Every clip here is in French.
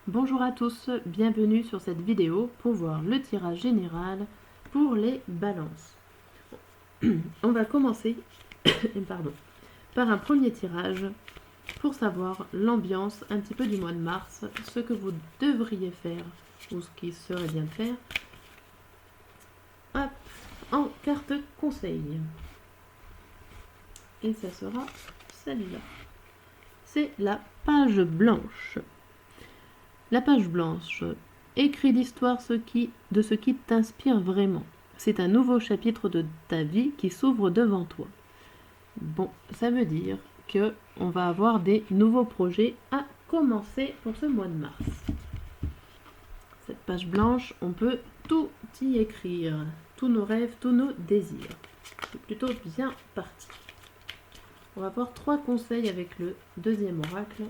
Bonjour à tous, bienvenue sur cette vidéo pour voir le tirage général pour les balances. On va commencer par un premier tirage pour savoir l'ambiance un petit peu du mois de mars, ce que vous devriez faire ou ce qui serait bien de faire. Hop, en carte conseil. Et ça sera celle-là. C'est la page blanche. La page blanche écrit l'histoire de ce qui t'inspire vraiment. C'est un nouveau chapitre de ta vie qui s'ouvre devant toi. Bon, ça veut dire que on va avoir des nouveaux projets à commencer pour ce mois de mars. Cette page blanche, on peut tout y écrire. Tous nos rêves, tous nos désirs. C'est plutôt bien parti. On va voir 3 conseils avec le deuxième oracle.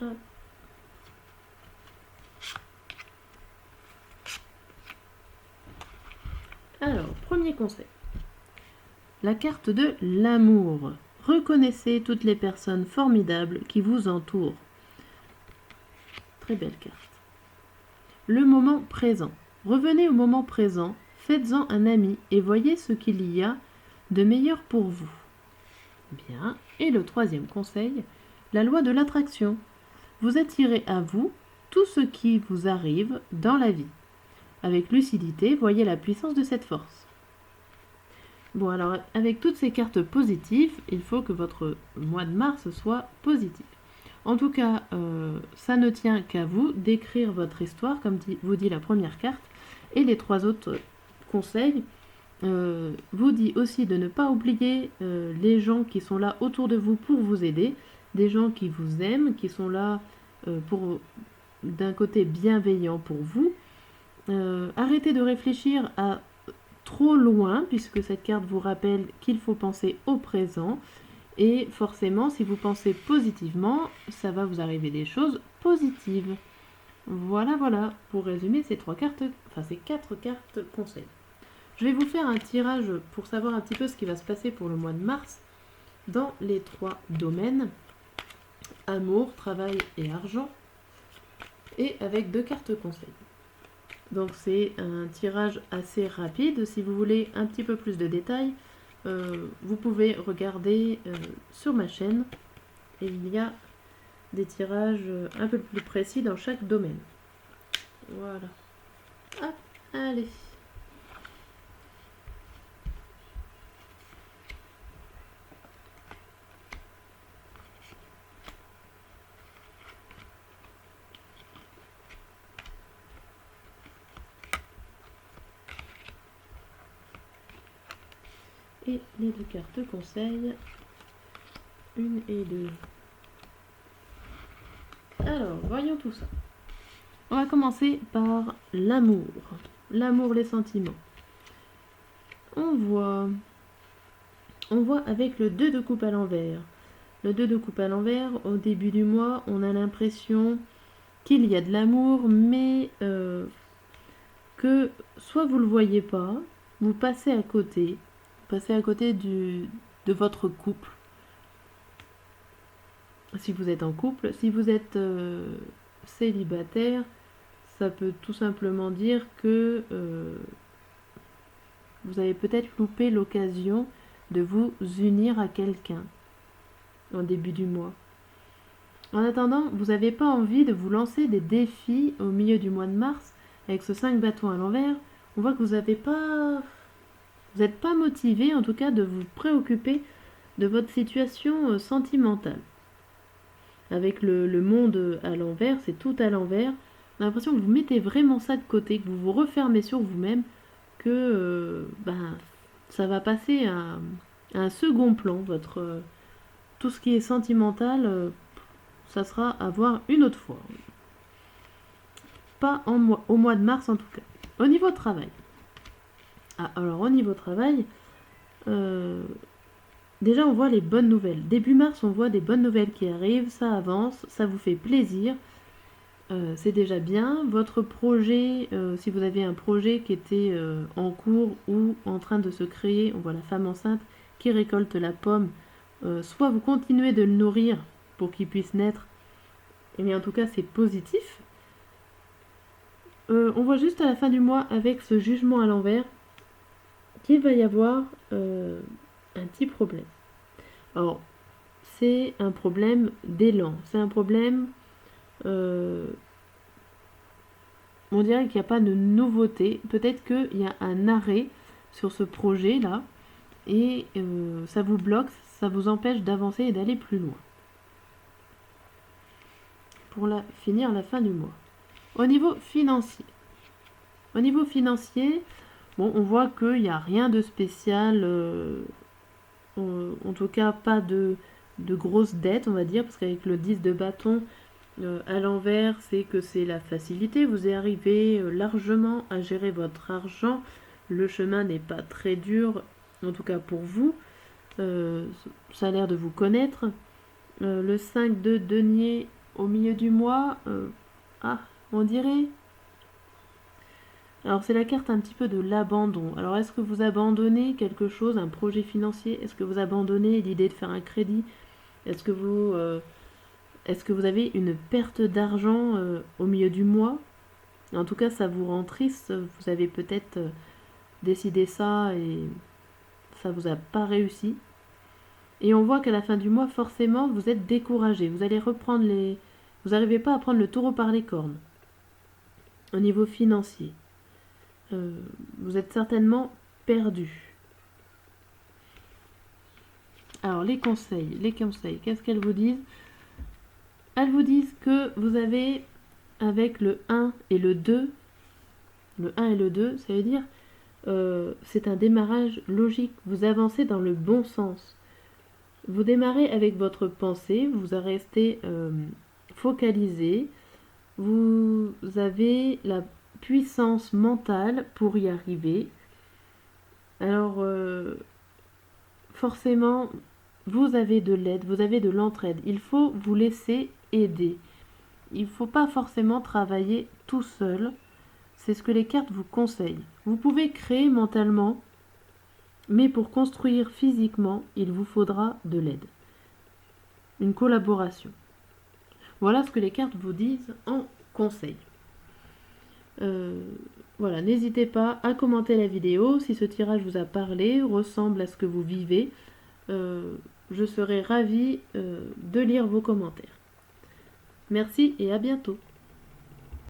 Hop. Alors, premier conseil. La carte de l'amour. Reconnaissez toutes les personnes formidables qui vous entourent. Très belle carte. Le moment présent. Revenez au moment présent, faites-en un ami et voyez ce qu'il y a de meilleur pour vous. Bien. Et le troisième conseil, la loi de l'attraction. Vous attirez à vous tout ce qui vous arrive dans la vie. Avec lucidité, voyez la puissance de cette force. Bon, alors, avec toutes ces cartes positives, il faut que votre mois de mars soit positif. En tout cas, ça ne tient qu'à vous d'écrire votre histoire, comme vous dit la première carte, et les 3 autres conseils vous dit aussi de ne pas oublier les gens qui sont là autour de vous pour vous aider, des gens qui vous aiment, qui sont là d'un côté bienveillant pour vous. Arrêtez de réfléchir à trop loin, puisque cette carte vous rappelle qu'il faut penser au présent. Et forcément, si vous pensez positivement, ça va vous arriver des choses positives. Voilà, pour résumer ces 4 cartes conseils. Je vais vous faire un tirage pour savoir un petit peu ce qui va se passer pour le mois de mars dans les 3 domaines. Amour, travail et argent. Et avec 2 cartes conseils. Donc c'est un tirage assez rapide. Si vous voulez un petit peu plus de détails, vous pouvez regarder sur ma chaîne. Et il y a des tirages un peu plus précis dans chaque domaine. Voilà. Hop, allez. Et les 2 cartes conseils, 1 et 2. Alors, voyons tout ça. On va commencer par l'amour. L'amour, les sentiments. On voit avec le 2 de coupe à l'envers. Le 2 de coupe à l'envers, au début du mois, on a l'impression qu'il y a de l'amour, mais que soit vous ne le voyez pas, vous passez à côté. De votre couple. Si vous êtes en couple, si vous êtes célibataire, ça peut tout simplement dire que vous avez peut-être loupé l'occasion de vous unir à quelqu'un en début du mois. En attendant, vous n'avez pas envie de vous lancer des défis au milieu du mois de mars avec ce 5 bâtons à l'envers. On voit que vous n'êtes pas motivé, en tout cas, de vous préoccuper de votre situation sentimentale. Avec le monde à l'envers, c'est tout à l'envers. On a l'impression que vous mettez vraiment ça de côté, que vous vous refermez sur vous-même, que ça va passer à un second plan. Tout ce qui est sentimental, ça sera à voir une autre fois. Pas au mois de mars en tout cas. Au niveau travail. Alors au niveau travail, déjà on voit les bonnes nouvelles. Début mars, on voit des bonnes nouvelles qui arrivent, ça avance, ça vous fait plaisir. c'est déjà bien. Votre projet, si vous avez un projet qui était en cours ou en train de se créer, on voit la femme enceinte qui récolte la pomme, soit vous continuez de le nourrir pour qu'il puisse naître, mais en tout cas c'est positif. On voit juste à la fin du mois avec ce jugement à l'envers qu'il va y avoir un petit problème. Alors, c'est un problème d'élan, c'est un problème, on dirait qu'il n'y a pas de nouveauté, peut-être qu'il y a un arrêt sur ce projet-là, et ça vous bloque, ça vous empêche d'avancer et d'aller plus loin. Pour finir la fin du mois. Au niveau financier, bon, on voit qu'il n'y a rien de spécial, en tout cas pas de grosses dettes, on va dire, parce qu'avec le 10 de bâton à l'envers, c'est que c'est la facilité, vous arrivez largement à gérer votre argent, le chemin n'est pas très dur, en tout cas pour vous, ça a l'air de vous connaître. Le 5 de denier au milieu du mois, on dirait... Alors c'est la carte un petit peu de l'abandon. Alors est-ce que vous abandonnez quelque chose, un projet financier? Est-ce que vous abandonnez l'idée de faire un crédit? Est-ce que vous avez une perte d'argent au milieu du mois? En tout cas, ça vous rend triste. Vous avez peut-être décidé ça et ça vous a pas réussi. Et on voit qu'à la fin du mois, forcément, vous êtes découragé. Vous allez reprendre vous n'arrivez pas à prendre le taureau par les cornes. Au niveau financier, vous êtes certainement perdu. Alors, les conseils, qu'est-ce qu'elles vous disent? Elles vous disent que vous avez, avec le 1 et le 2, ça veut dire c'est un démarrage logique. Vous avancez dans le bon sens. Vous démarrez avec votre pensée, vous restez focalisé, vous avez la puissance mentale pour y arriver. Alors, forcément, vous avez de l'aide, vous avez de l'entraide. Il faut vous laisser aider. Il ne faut pas forcément travailler tout seul. C'est ce que les cartes vous conseillent. Vous pouvez créer mentalement, mais pour construire physiquement, il vous faudra de l'aide. Une collaboration. Voilà ce que les cartes vous disent en conseil. Voilà, n'hésitez pas à commenter la vidéo si ce tirage vous a parlé, ressemble à ce que vous vivez. Je serai ravie de lire vos commentaires. Merci et à bientôt.